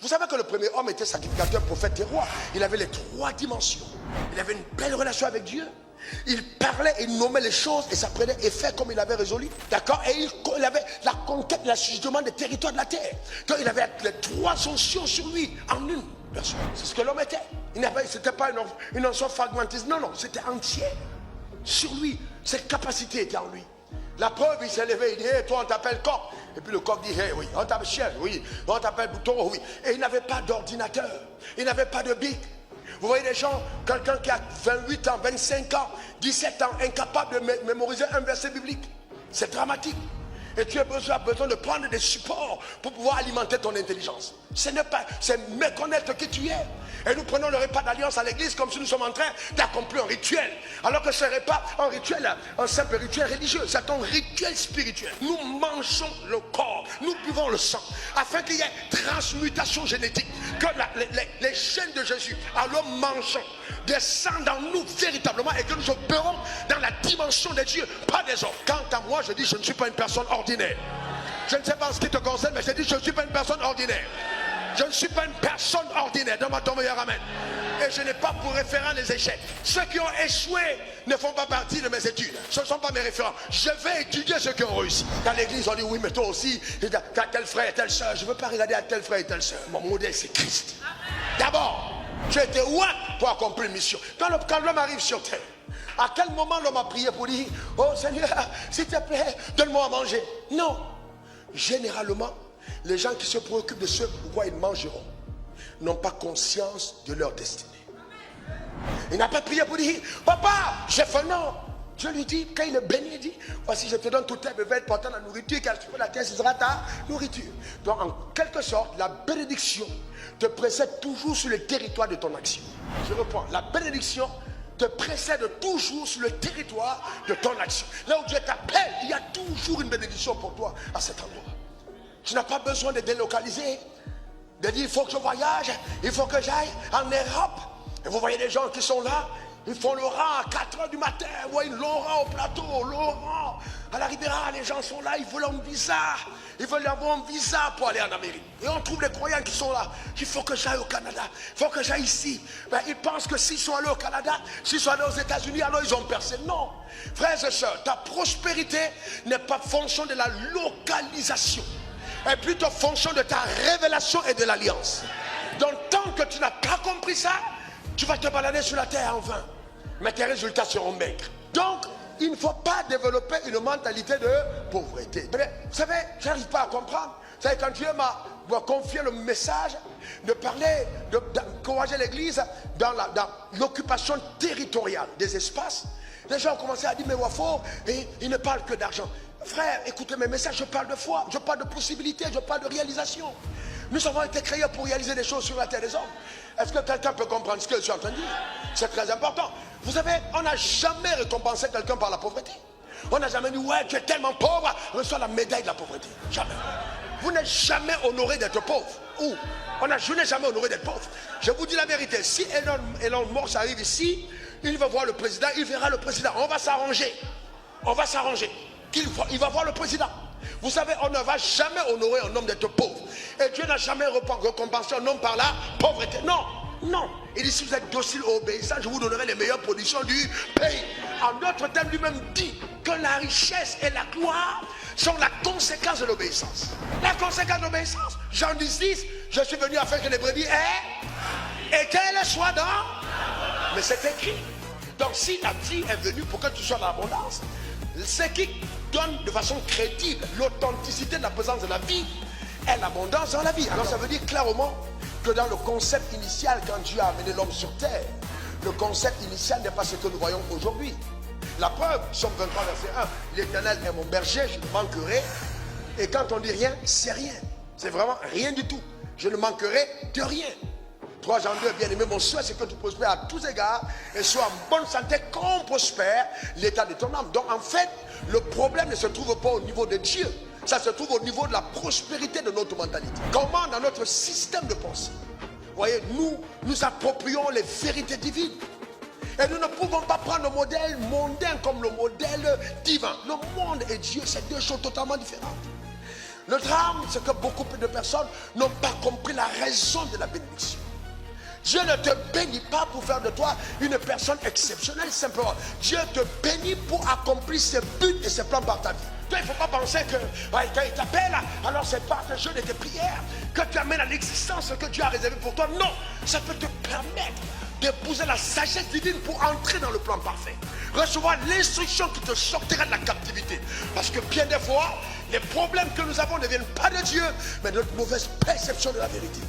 Vous savez que le premier homme était sacrificateur, prophète et roi. Il avait les 3 dimensions. Il avait une belle relation avec Dieu. Il parlait, il nommait les choses et ça prenait effet comme il avait résolu. D'accord? Et il avait la conquête, l'assujettissement des territoires de la terre. Donc il avait les 3 fonctions sur lui en une personne. C'est ce que l'homme était. C'était pas une notion fragmentiste. Non, non, c'était entier. Sur lui, cette capacité était en lui. La preuve, il s'est levé, il dit, hey, toi on t'appelle coq. Et puis le coq dit, hey, oui, on t'appelle chien, oui, on t'appelle bouton, oui. Et il n'avait pas d'ordinateur, il n'avait pas de bic. Vous voyez des gens, quelqu'un qui a 28 ans, 25 ans, 17 ans, incapable de mémoriser un verset biblique. C'est dramatique. Et tu as besoin de prendre des supports pour pouvoir alimenter ton intelligence. Ce n'est pas, c'est méconnaître qui tu es. Et nous prenons le repas d'alliance à l'église comme si nous sommes en train d'accomplir un rituel. Alors que ce n'est pas un rituel, un simple rituel religieux. C'est un rituel spirituel. Nous mangeons le corps, nous buvons le sang. Afin qu'il y ait transmutation génétique. Que les gènes de Jésus, en le mangeant, descendent dans nous véritablement. Et que nous opérons dans la dimension des dieux, pas des hommes. Quant à moi, je dis, je ne suis pas une personne ordinaire. Je ne sais pas ce qui te concerne, mais je dis, je ne suis pas une personne ordinaire. Je ne suis pas une personne ordinaire. Donne-moi ton meilleur amen. Et je n'ai pas pour référent les échecs. Ceux qui ont échoué ne font pas partie de mes études. Ce ne sont pas mes référents. Je vais étudier ceux qui ont réussi. Dans l'église, on dit oui, mais toi aussi, tu as tel frère et telle soeur. Je ne veux pas regarder à tel frère et telle soeur. Mon modèle, c'est Christ. D'abord, tu étais what pour accomplir une mission. Quand l'homme arrive sur terre, à quel moment l'homme a prié pour dire, oh Seigneur, s'il te plaît, donne-moi à manger? Non. Généralement, les gens qui se préoccupent de ce pourquoi ils mangeront n'ont pas conscience de leur destinée. Il n'a pas prié pour dire, papa, j'ai faim. Non. Dieu lui dit, quand il est béni, il dit, voici, je te donne toute terre, bébé, portant la nourriture, car tu peux la terre, ce sera ta nourriture. Donc, en quelque sorte, la bénédiction te précède toujours sur le territoire de ton action. Je reprends, la bénédiction te précède toujours sur le territoire de ton action. Là où Dieu t'appelle, il y a toujours une bénédiction pour toi à cet endroit. Tu n'as pas besoin de délocaliser, de dire il faut que je voyage, il faut que j'aille en Europe. Et vous voyez des gens qui sont là, ils font le rang à 4 h du matin, vous voyez le long rang au plateau, le long rang à la Ribera, les gens sont là, ils veulent un visa, ils veulent avoir un visa pour aller en Amérique. Et on trouve les croyants qui sont là, il faut que j'aille au Canada, il faut que j'aille ici. Ben, ils pensent que s'ils sont allés au Canada, s'ils sont allés aux États-Unis, alors ils ont percé. Non, frères et sœurs, ta prospérité n'est pas fonction de la localisation, est plutôt fonction de ta révélation et de l'alliance. Donc tant que tu n'as pas compris ça, tu vas te balader sur la terre en vain, mais tes résultats seront maigres. Donc il ne faut pas développer une mentalité de pauvreté. Vous savez, je n'arrive pas à comprendre. Vous savez, quand Dieu m'a confié le message de parler, d'encourager l'église dans l'occupation territoriale des espaces, les gens ont commencé à dire, mais Wafo, il ne parle que d'argent. Frère, écoutez mes messages, je parle de foi, je parle de possibilités, je parle de réalisation. Nous avons été créés pour réaliser des choses sur la terre des hommes. Est-ce que quelqu'un peut comprendre ce que je suis en train de dire? C'est très important. Vous savez, on n'a jamais récompensé quelqu'un par la pauvreté. On n'a jamais dit, ouais, tu es tellement pauvre, reçois la médaille de la pauvreté. Jamais. Vous n'êtes jamais honoré d'être pauvre. Où? Je n'ai jamais honoré d'être pauvre. Je vous dis la vérité. Si Elon Musk arrive ici, il va voir le président, il verra le président. On va s'arranger. On va s'arranger. Il va voir le président. Vous savez, on ne va jamais honorer un homme d'être pauvre. Et Dieu n'a jamais récompensé un homme par la pauvreté. Non, non. Il dit, si vous êtes docile et obéissant, je vous donnerai les meilleures productions du pays. En d'autres termes, lui-même dit que la richesse et la gloire sont la conséquence de l'obéissance. La conséquence de l'obéissance. Jean 10, je suis venu afin que les brebis aient et qu'elles soient dans. Mais c'est écrit. Donc si la vie est venue pour que tu sois dans l'abondance, ce qui donne de façon crédible l'authenticité de la présence de la vie est l'abondance dans la vie. Alors ça veut dire clairement que dans le concept initial, quand Dieu a amené l'homme sur terre, le concept initial n'est pas ce que nous voyons aujourd'hui. La preuve, Somme 23 verset 1, l'Éternel est mon berger, je ne manquerai. Et quand on dit rien, c'est rien. C'est vraiment rien du tout. Je ne manquerai de rien. 3 Jean 2, bien aimé, mon souhait, c'est que tu prospères à tous égards et sois en bonne santé, qu'on prospère l'état de ton âme. Donc en fait, le problème ne se trouve pas au niveau de Dieu. Ça se trouve au niveau de la prospérité de notre mentalité. Comment dans notre système de pensée, vous voyez, nous approprions les vérités divines. Et nous ne pouvons pas prendre le modèle mondain comme le modèle divin. Le monde et Dieu, c'est deux choses totalement différentes. Le drame, c'est que beaucoup de personnes n'ont pas compris la raison de la bénédiction. Dieu ne te bénit pas pour faire de toi une personne exceptionnelle simplement. Dieu te bénit pour accomplir ses buts et ses plans par ta vie. Toi, il ne faut pas penser que quand il t'appelle, alors c'est par tes jeûnes et tes prières que tu amènes à l'existence ce que Dieu a réservé pour toi. Non, ça peut te permettre d'épouser la sagesse divine pour entrer dans le plan parfait. Recevoir l'instruction qui te sortira de la captivité. Parce que bien des fois, les problèmes que nous avons ne viennent pas de Dieu, mais de notre mauvaise perception de la vérité.